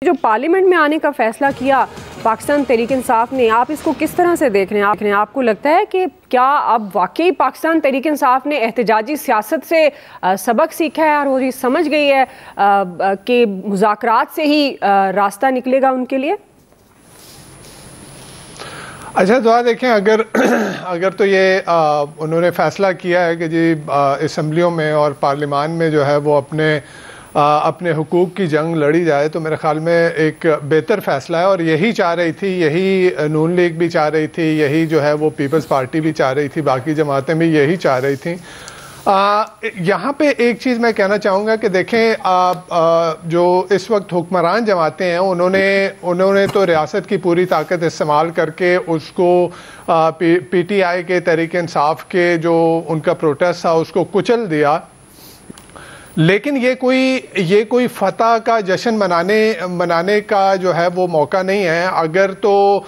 جو پارلیمنٹ میں آنے کا فیصلہ کیا پاکستان تحریک انصاف نے، آپ اس کو کس طرح سے دیکھ رہے ہیں؟ آپ کو لگتا ہے کہ کیا اب واقعی پاکستان تحریک انصاف نے احتجاجی سیاست سے سبق سیکھا ہے اور وہ یہ سمجھ گئی ہے کہ مذاکرات سے ہی راستہ نکلے گا ان کے لیے؟ اچھا دعا دیکھیں، اگر تو یہ انہوں نے فیصلہ کیا ہے کہ جی اسمبلیوں میں اور پارلیمان میں جو ہے وہ اپنے حقوق کی جنگ لڑی جائے، تو میرے خیال میں ایک بہتر فیصلہ ہے، اور یہی چاہ رہی تھی، یہی نون لیگ بھی چاہ رہی تھی، یہی جو ہے وہ پیپلز پارٹی بھی چاہ رہی تھی، باقی جماعتیں بھی یہی چاہ رہی تھیں۔ یہاں پہ ایک چیز میں کہنا چاہوں گا کہ دیکھیں، جو اس وقت حکمران جماعتیں ہیں انہوں نے تو ریاست کی پوری طاقت استعمال کر کے اس کو پی ٹی آئی کے تحریک انصاف کے جو ان کا پروٹیسٹ تھا اس کو کچل دیا، لیکن یہ کوئی فتح کا جشن منانے کا جو ہے وہ موقع نہیں ہے۔ اگر تو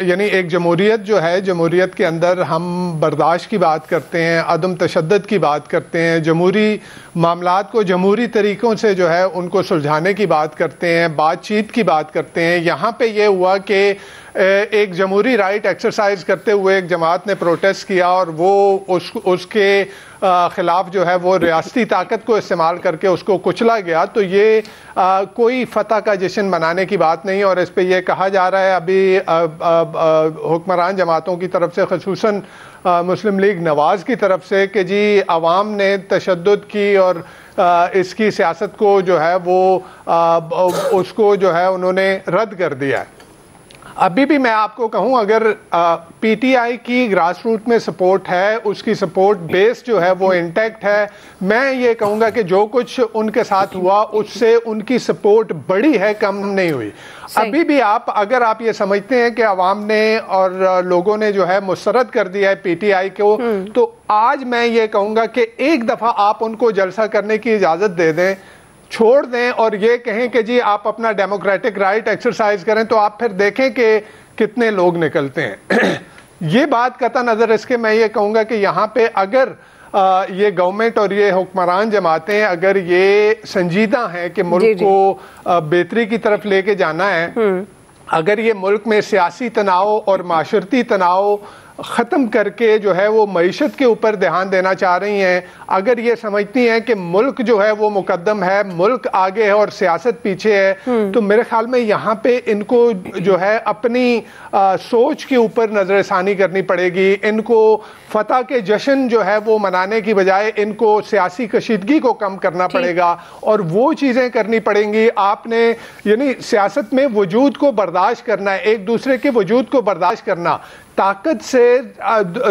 یعنی ایک جمہوریت جو ہے، جمہوریت کے اندر ہم برداشت کی بات کرتے ہیں، عدم تشدد کی بات کرتے ہیں، جمہوری معاملات کو جمہوری طریقوں سے جو ہے ان کو سلجھانے کی بات کرتے ہیں، بات چیت کی بات کرتے ہیں۔ یہاں پہ یہ ہوا کہ ایک جمہوری رائٹ ایکسرسائز کرتے ہوئے ایک جماعت نے پروٹیسٹ کیا اور وہ اس کے خلاف جو ہے وہ ریاستی طاقت کو استعمال کر کے اس کو کچلا گیا، تو یہ کوئی فتح کا جشن منانے کی بات نہیں۔ اور اس پہ یہ کہا جا رہا ہے ابھی حکمران جماعتوں کی طرف سے، خصوصاً مسلم لیگ نواز کی طرف سے، کہ جی عوام نے تشدد کی اور اس کی سیاست کو جو ہے وہ اس کو جو ہے انہوں نے رد کر دیا ہے۔ ابھی بھی میں آپ کو کہوں، اگر پی ٹی آئی کی گراس روٹ میں سپورٹ ہے، اس کی سپورٹ بیس جو ہے وہ انٹیکٹ ہے، میں یہ کہوں گا کہ جو کچھ ان کے ساتھ ہوا اس سے ان کی سپورٹ بڑی ہے، کم نہیں ہوئی۔ ابھی بھی اگر آپ یہ سمجھتے ہیں کہ عوام نے اور لوگوں نے جو ہے مسترد کر دیا ہے پی ٹی آئی کو، تو آج میں یہ کہوں گا کہ ایک دفعہ آپ ان کو جلسہ کرنے کی اجازت دے دیں، چھوڑ دیں، اور یہ کہیں کہ جی آپ اپنا ڈیموکریٹک رائٹ ایکسرسائز کریں، تو آپ پھر دیکھیں کہ کتنے لوگ نکلتے ہیں۔ یہ بات قطع نظر اس کے میں یہ کہوں گا کہ یہاں پہ اگر یہ گورنمنٹ اور یہ حکمران جماعتیں اگر یہ سنجیدہ ہیں کہ ملک کو بہتری کی طرف لے کے جانا ہے، اگر یہ ملک میں سیاسی تناؤ اور معاشرتی تناؤ ختم کر کے جو ہے وہ معیشت کے اوپر دھیان دینا چاہ رہی ہیں، اگر یہ سمجھتی ہیں کہ ملک جو ہے وہ مقدم ہے، ملک آگے ہے اور سیاست پیچھے ہے، تو میرے خیال میں یہاں پہ ان کو جو ہے اپنی سوچ کے اوپر نظر ثانی کرنی پڑے گی۔ ان کو فتح کے جشن جو ہے وہ منانے کی بجائے ان کو سیاسی کشیدگی کو کم کرنا پڑے گا، اور وہ چیزیں کرنی پڑیں گی۔ آپ نے یعنی سیاست میں وجود کو برداشت کرنا ہے، ایک دوسرے کے وجود کو برداشت کرنا، طاقت سے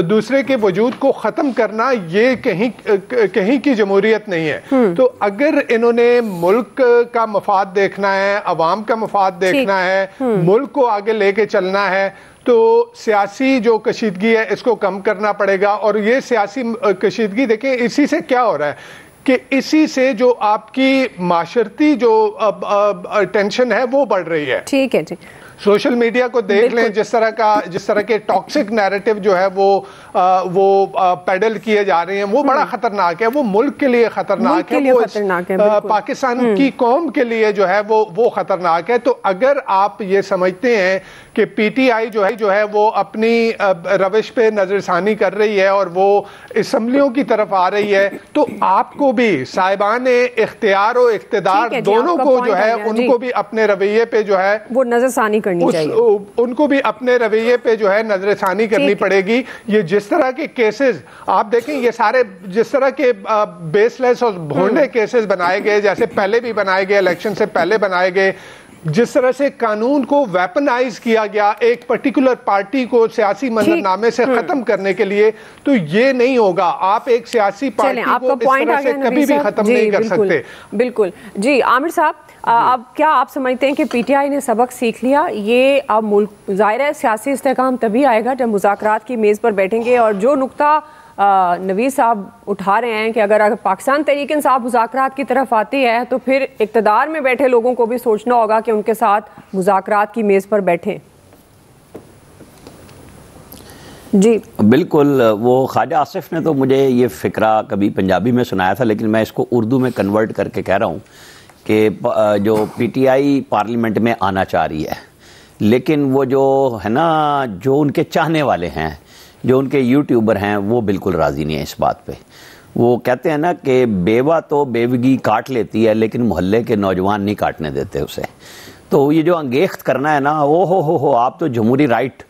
دوسرے کے وجود کو ختم کرنا، یہ کہیں کی جمہوریت نہیں ہے۔ تو اگر انہوں نے ملک کا مفاد دیکھنا ہے، عوام کا مفاد دیکھنا ہے، ملک کو آگے لے کے چلنا ہے، تو سیاسی جو کشیدگی ہے اس کو کم کرنا پڑے گا۔ اور یہ سیاسی کشیدگی دیکھیں اسی سے کیا ہو رہا ہے کہ اسی سے جو آپ کی معاشرتی جو ٹینشن ہے وہ بڑھ رہی ہے۔ ٹھیک ہے جی، سوشل میڈیا کو دیکھ لیں، جس طرح کے ٹاکسک نیریٹو جو ہے وہ پیڈل کیے جا رہے ہیں، وہ بڑا خطرناک ہے، وہ ملک کے لیے خطرناک ہے، وہ پاکستان کی قوم کے لیے جو ہے وہ خطرناک ہے۔ تو اگر آپ یہ سمجھتے ہیں کہ پی ٹی آئی جو ہے وہ اپنی روش پہ نظر ثانی کر رہی ہے اور وہ اسمبلیوں کی طرف آ رہی ہے، تو آپ کو بھی صاحبان اختیار و اقتدار دونوں کو جو ہے ان کو بھی اپنے رویے پہ جو ہے وہ نظر ثانی کرنی چاہیے، ان کو بھی اپنے رویے پہ جو ہے نظر ثانی کرنی پڑے گی۔ یہ جس طرح کے کیسز آپ دیکھیں، یہ سارے جس طرح کے بیس لیس اور بھونڈے کیسز بنائے گئے، جیسے پہلے بھی بنائے گئے، الیکشن سے پہلے بنائے گئے، جس طرح سے قانون کو ویپنائز کیا گیا ایک پرٹیکولر پارٹی کو سیاسی منظرنامے سے ختم کرنے کے لیے، تو یہ نہیں ہوگا۔ آپ ایک سیاسی پارٹی کو اس طرح سے کبھی بھی ختم نہیں کر سکتے۔ بالکل جی، عامر صاحب، اب کیا آپ سمجھتے ہیں کہ پی ٹی آئی نے سبق سیکھ لیا؟ یہ اب ملک ظاہر ہے سیاسی استحکام تبھی آئے گا جب مذاکرات کی میز پر بیٹھیں گے، اور جو نقطہ نویز صاحب اٹھا رہے ہیں کہ اگر پاکستان تحریک انصاف مذاکرات کی طرف آتی ہے تو پھر اقتدار میں بیٹھے لوگوں کو بھی سوچنا ہوگا کہ ان کے ساتھ مذاکرات کی میز پر بیٹھیں۔ جی بالکل، وہ خواجہ آصف نے تو مجھے یہ فکرہ کبھی پنجابی میں سنایا تھا، لیکن میں اس کو اردو میں کنورٹ کر کے کہہ رہا ہوں کہ جو پی ٹی آئی پارلیمنٹ میں آنا چاہ رہی ہے، لیکن وہ جو ہے نا، جو ان کے چاہنے والے ہیں، جو ان کے یوٹیوبر ہیں، وہ بالکل راضی نہیں ہیں اس بات پہ۔ وہ کہتے ہیں نا کہ بیوہ تو بیوگی کاٹ لیتی ہے لیکن محلے کے نوجوان نہیں کاٹنے دیتے اسے۔ تو یہ جو انگیخت کرنا ہے نا، ہو آپ تو جمہوری رائٹ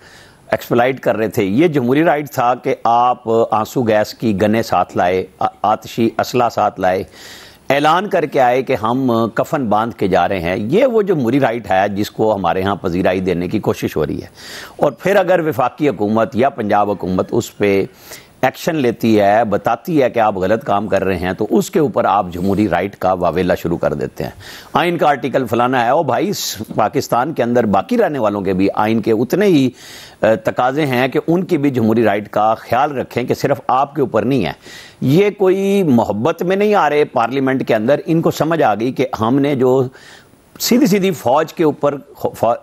ایکسپلائٹ کر رہے تھے۔ یہ جمہوری رائٹ تھا کہ آپ آنسو گیس کی گنیں ساتھ لائے، آتشی اسلحہ ساتھ لائے، اعلان کر کے آئے کہ ہم کفن باندھ کے جا رہے ہیں۔ یہ وہ جمہوری رائٹ ہے جس کو ہمارے ہاں پذیرائی دینے کی کوشش ہو رہی ہے، اور پھر اگر وفاقی حکومت یا پنجاب حکومت اس پہ ایکشن لیتی ہے، بتاتی ہے کہ آپ غلط کام کر رہے ہیں، تو اس کے اوپر آپ جمہوری رائٹ کا واویلا شروع کر دیتے ہیں۔ آئین کا آرٹیکل فلانا ہے، اور بھائی پاکستان کے اندر باقی رہنے والوں کے بھی آئین کے اتنے ہی تقاضے ہیں کہ ان کی بھی جمہوری رائٹ کا خیال رکھیں کہ صرف آپ کے اوپر نہیں ہے۔ یہ کوئی محبت میں نہیں آ رہے پارلیمنٹ کے اندر، ان کو سمجھ آ گئی کہ ہم نے جو سیدھی فوج کے اوپر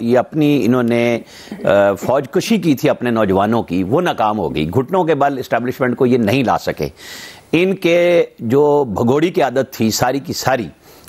یہ اپنی انہوں نے فوج کشی کی تھی اپنے نوجوانوں کی، وہ ناکام ہو گئی۔ گھٹنوں کے بل اسٹیبلشمنٹ کو یہ نہیں لا سکے۔ ان کے جو بھگوڑی کی عادت تھی ساری کی ساری،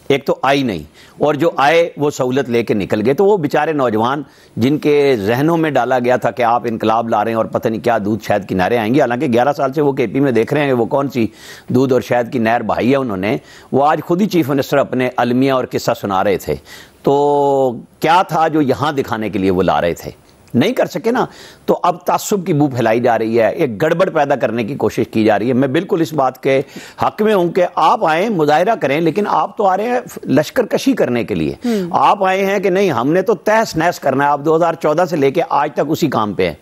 ایک تو آئی نہیں، اور جو آئے وہ سہولت لے کے نکل گئے۔ تو وہ بیچارے نوجوان جن کے ذہنوں میں ڈالا گیا تھا کہ آپ انقلاب لا رہے ہیں اور پتہ نہیں کیا دودھ شہد کی نہریں آئیں گی، حالانکہ 11 سال سے وہ کے پی میں دیکھ رہے ہیں کہ وہ کون سی دودھ اور شہد کی نہر بہائی ہے انہوں نے۔ وہ آج خود ہی چیف منسٹر اپنے المیہ اور قصہ سنا رہے تھے۔ تو کیا تھا جو یہاں دکھانے کے لیے وہ لا رہے تھے؟ نہیں کر سکے نا۔ تو اب تعصب کی بو پھیلائی جا رہی ہے، ایک گڑبڑ پیدا کرنے کی کوشش کی جا رہی ہے۔ میں بالکل اس بات کے حق میں ہوں کہ آپ آئیں، مظاہرہ کریں، لیکن آپ تو آ رہے ہیں لشکر کشی کرنے کے لیے۔ آپ آئے ہیں کہ نہیں ہم نے تو تہس نہس کرنا ہے۔ آپ 2014 سے لے کے آج تک اسی کام پہ ہیں۔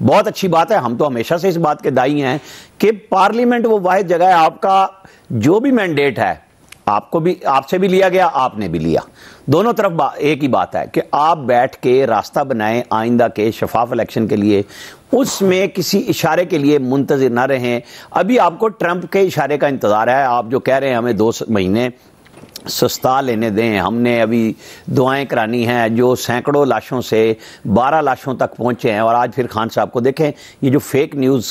بہت اچھی بات ہے، ہم تو ہمیشہ سے اس بات کے دائی ہیں کہ پارلیمنٹ وہ واحد جگہ ہے، آپ کا جو بھی مینڈیٹ ہے آپ سے بھی لیا گیا، آپ نے بھی لیا۔ دونوں طرف ایک ہی بات ہے کہ آپ بیٹھ کے راستہ بنائیں آئندہ کے شفاف الیکشن کے لیے، اس میں کسی اشارے کے لیے منتظر نہ رہیں۔ ابھی آپ کو ٹرمپ کے اشارے کا انتظار ہے۔ آپ جو کہہ رہے ہیں ہمیں 2 مہینے سستا لینے دیں، ہم نے ابھی دعائیں کرانی ہیں، جو سینکڑوں لاشوں سے 12 لاشوں تک پہنچے ہیں۔ اور آج پھر خان صاحب کو دیکھیں، یہ جو فیک نیوز،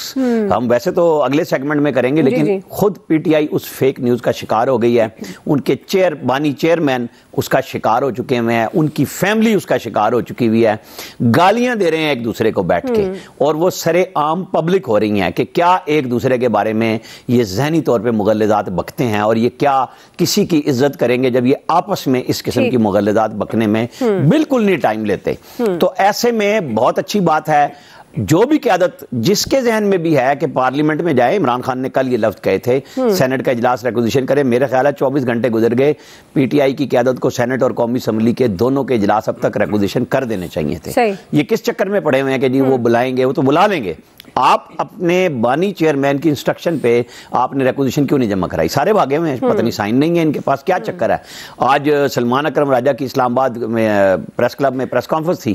ہم ویسے تو اگلے سیگمنٹ میں کریں گے، لیکن خود پی ٹی آئی اس فیک نیوز کا شکار ہو گئی ہے۔ ان کے چیئرمین اس کا شکار ہو چکے ہوئے ہیں، ان کی فیملی اس کا شکار ہو چکی ہوئی ہے۔ گالیاں دے رہے ہیں ایک دوسرے کو بیٹھ کے، اور وہ سرے عام پبلک ہو رہی ہیں کہ کیا ایک دوسرے کے بارے میں یہ ذہنی طور پہ مغلظات بکتے ہیں، اور یہ کیا کسی کی عزت کریں گے جب یہ آپس میں اس قسم کی مغلظات بکنے میں بالکل نہیں ٹائم لیتے۔ تو ایسے میں بہت اچھی بات ہے، جو بھی قیادت جس کے ذہن میں بھی ہے کہ پارلیمنٹ میں جائے۔ عمران خان نے کل یہ لفظ کہے تھے سینٹ کا اجلاس ریکوزیشن کرے۔ میرے خیال ہے 24 گھنٹے گزر گئے، پی ٹی آئی کی قیادت کو سینٹ اور قومی اسمبلی کے دونوں کے اجلاس اب تک ریکوزیشن کر دینے چاہیے تھے۔ یہ کس چکر میں پڑے ہوئے ہیں کہ جی وہ بلائیں گے، وہ تو بلا لیں گے۔ آپ اپنے بانی چیئرمین کی انسٹرکشن پہ آپ نے ریکوزیشن کیوں نہیں جمع کرائی؟ سارے بھاگے ہوئے ہیں، پتہ نہیں سائن نہیں ہے ان کے پاس، کیا چکر ہے؟ آج سلمان اکرم راجہ کی اسلام آباد میں پریس کلب میں پریس کانفرنس تھی،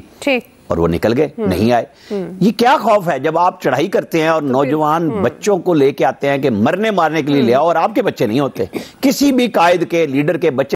اور وہ نکل گئے، نہیں آئے۔ یہ کیا خوف ہے جب آپ چڑھائی کرتے ہیں اور نوجوان بچوں کو لے کے آتے ہیں کہ مرنے مارنے کے لیے لے آؤ، اور آپ کے بچے نہیں ہوتے، کسی بھی قائد کے لیڈر کے بچے